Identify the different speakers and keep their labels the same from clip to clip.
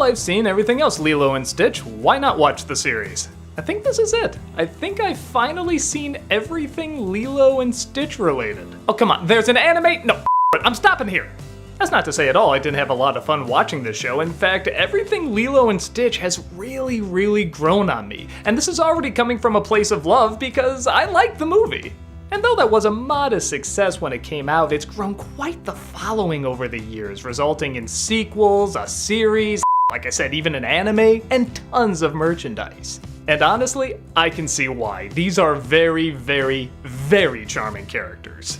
Speaker 1: I've seen everything else Lilo and Stitch, why not watch the series? I think this is it. I think I've finally seen everything Lilo and Stitch related. Oh, come on, there's an anime? No, I'm stopping here. That's not to say at all I didn't have a lot of fun watching this show. In fact, everything Lilo and Stitch has really grown on me. And this is already coming from a place of love because I like the movie. And though that was a modest success when it came out, it's grown quite the following over the years, resulting in sequels, a series, like I said, even an anime, and tons of merchandise. And honestly, I can see why. These are very charming characters.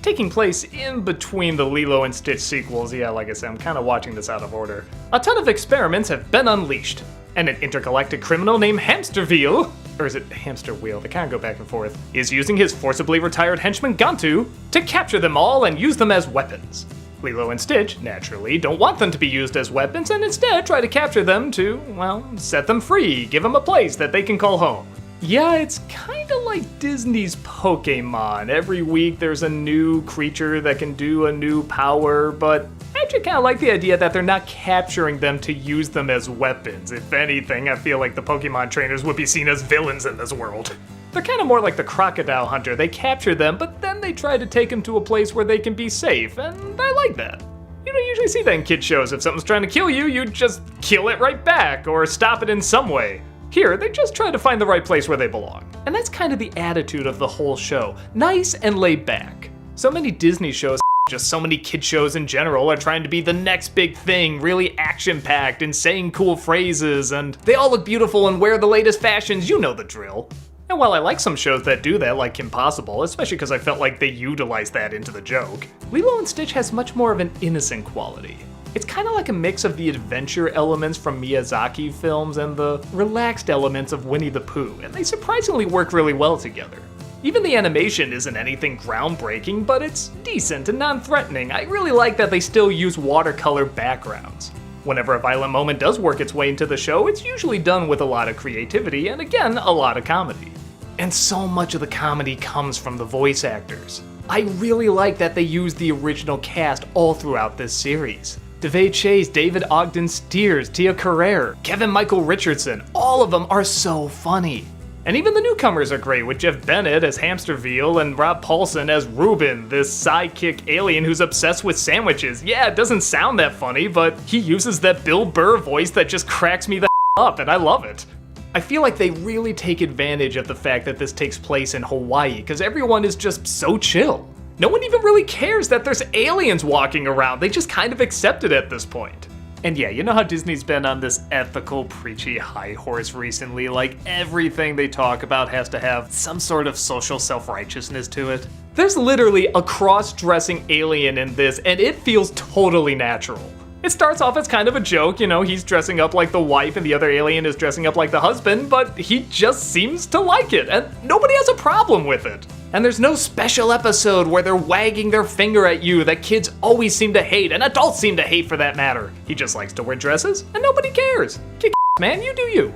Speaker 1: Taking place in between the Lilo and Stitch sequels, yeah, like I said, I'm kind of watching this out of order. A ton of experiments have been unleashed, and an intergalactic criminal named Hamsterville, or is it Hamster Wheel, they kind of go back and forth, is using his forcibly retired henchman Gantu to capture them all and use them as weapons. Lilo and Stitch, naturally, don't want them to be used as weapons and instead try to capture them to, well, set them free, give them a place that they can call home. Yeah, it's kinda like Disney's Pokemon. Every week there's a new creature that can do a new power, but I actually kinda like the idea that they're not capturing them to use them as weapons. If anything, I feel like the Pokemon trainers would be seen as villains in this world. They're kinda more like the crocodile hunter. They capture them, but then they try to take them to a place where they can be safe, and I like that. You don't usually see that in kid shows. If something's trying to kill you, you just kill it right back, or stop it in some way. Here, they just try to find the right place where they belong. And that's kind of the attitude of the whole show. Nice and laid back. So many Disney shows, just so many kid shows in general, are trying to be the next big thing, really action-packed and saying cool phrases, and they all look beautiful and wear the latest fashions, you know the drill. And while I like some shows that do that, like Kim Possible, especially because I felt like they utilized that into the joke, Lilo and Stitch has much more of an innocent quality. It's kind of like a mix of the adventure elements from Miyazaki films and the relaxed elements of Winnie the Pooh, and they surprisingly work really well together. Even the animation isn't anything groundbreaking, but it's decent and non-threatening. I really like that they still use watercolor backgrounds. Whenever a violent moment does work its way into the show, it's usually done with a lot of creativity and, again, a lot of comedy. And so much of the comedy comes from the voice actors. I really like that they use the original cast all throughout this series. Davey Chase, David Ogden Stiers, Tia Carrere, Kevin Michael Richardson, all of them are so funny. And even the newcomers are great, with Jeff Bennett as Hamsterville and Rob Paulson as Ruben, this sidekick alien who's obsessed with sandwiches. Yeah, it doesn't sound that funny, but he uses that Bill Burr voice that just cracks me the up, and I love it. I feel like they really take advantage of the fact that this takes place in Hawaii, because everyone is just so chill. No one even really cares that there's aliens walking around, they just kind of accept it at this point. And yeah, you know how Disney's been on this ethical, preachy high horse recently, like everything they talk about has to have some sort of social self-righteousness to it? There's literally a cross-dressing alien in this, and it feels totally natural. It starts off as kind of a joke, you know, he's dressing up like the wife and the other alien is dressing up like the husband, but he just seems to like it, and nobody has a problem with it. And there's no special episode where they're wagging their finger at you that kids always seem to hate, and adults seem to hate for that matter. He just likes to wear dresses, and nobody cares. Kick man, you do you.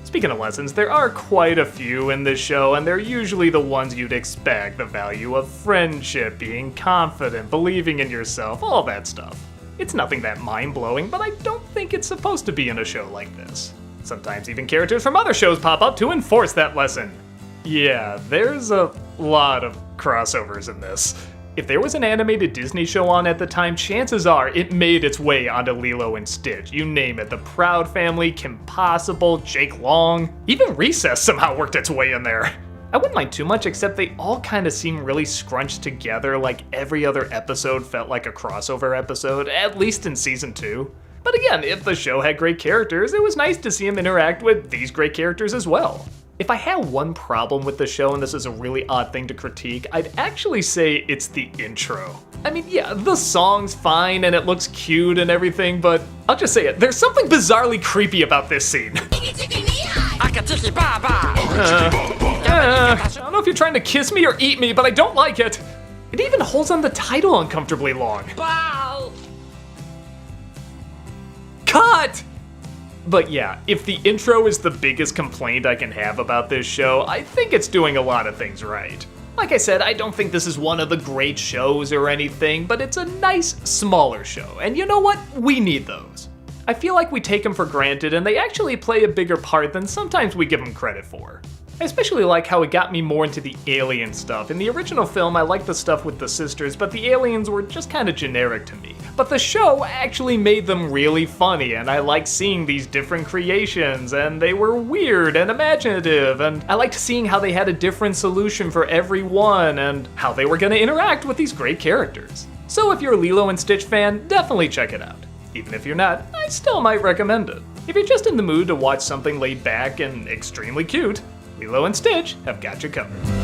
Speaker 1: Speaking of lessons, there are quite a few in this show, and they're usually the ones you'd expect. The value of friendship, being confident, believing in yourself, all that stuff. It's nothing that mind-blowing, but I don't think it's supposed to be in a show like this. Sometimes even characters from other shows pop up to enforce that lesson. Yeah, there's a lot of crossovers in this. If there was an animated Disney show on at the time, chances are it made its way onto Lilo and Stitch. You name it, the Proud Family, Kim Possible, Jake Long, even Recess somehow worked its way in there. I wouldn't mind too much, except they all kind of seem really scrunched together, like every other episode felt like a crossover episode, at least in season 2. But again, if the show had great characters, it was nice to see them interact with these great characters as well. If I had one problem with the show, and this is a really odd thing to critique, I'd actually say it's the intro. I mean, yeah, the song's fine and it looks cute and everything, but I'll just say it, there's something bizarrely creepy about this scene. I don't know if you're trying to kiss me or eat me, but I don't like it. It even holds on the title uncomfortably long. Wow. Cut! But yeah, if the intro is the biggest complaint I can have about this show, I think it's doing a lot of things right. Like I said, I don't think this is one of the great shows or anything, but it's a nice, smaller show, and you know what? We need those. I feel like we take them for granted and they actually play a bigger part than sometimes we give them credit for. I especially like how it got me more into the alien stuff. In the original film, I liked the stuff with the sisters, but the aliens were just kind of generic to me. But the show actually made them really funny, and I liked seeing these different creations, and they were weird and imaginative, and I liked seeing how they had a different solution for every one, and how they were gonna interact with these great characters. So if you're a Lilo and Stitch fan, definitely check it out. Even if you're not, I still might recommend it. If you're just in the mood to watch something laid back and extremely cute, Lilo and Stitch have got you covered.